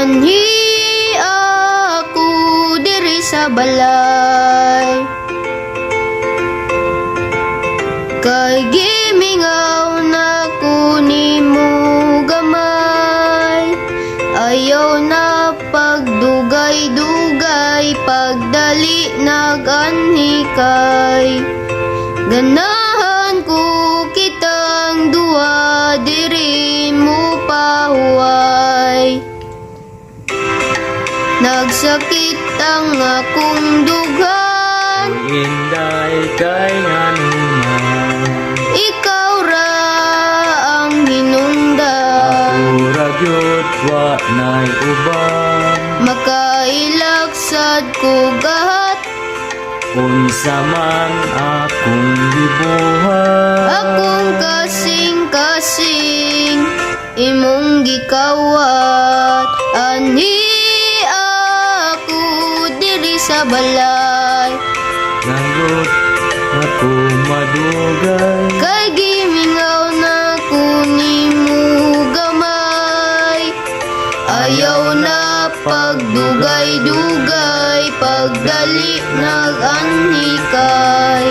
Anhi ako diri sa balay, kay gimingaw na ko nimo gamay. Ayaw na pagdugay-dugay, pagdali naganhikay. Ganahan ko kitang duwa, diri mo pahuway. Nagsakit ang akong dughan, Inday kay nganuman, ikaw ra ang hinungdan. ako ragyot wa na'y uban. Makailaksad ko gahat, Unsa man akong gibuhat, akong kasing-kasing imong gikawat. Anhi ako diri sa balay, nagot ako madugay. kay gimingaw na ko nimo gamay. Ayaw na pagdugay-dugay, pagdali naganhikay.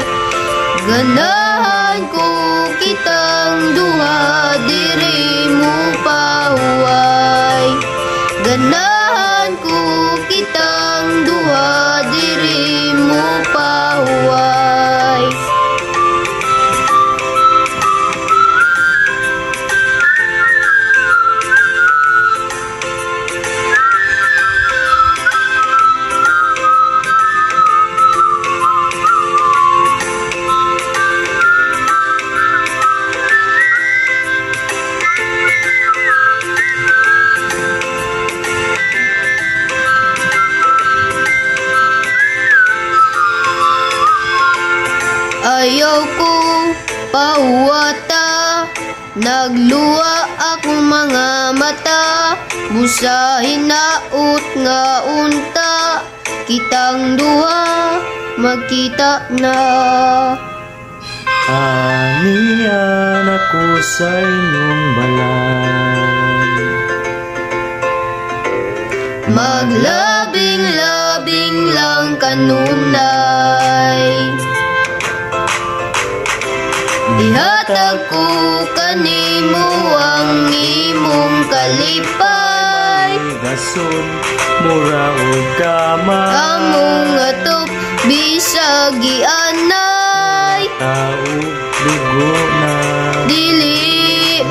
Ganahan ko kitang duha, diri mo pahuway. Ganahan ko kitang duha, diri mo pahuway. Ayaw ko pauwata, nagluwa akong mga mata. Busahin na ut nga unta, kitang duha magkita na. Aniyan ako sa inyong balay, Maglabing-labing lang kanunay. Ihatag ko kanimo ang imong kalipay. gason mura og kamay. Among atop bisag gianay, Tao dugo na dili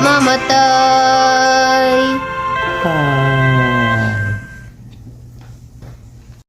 mamatay.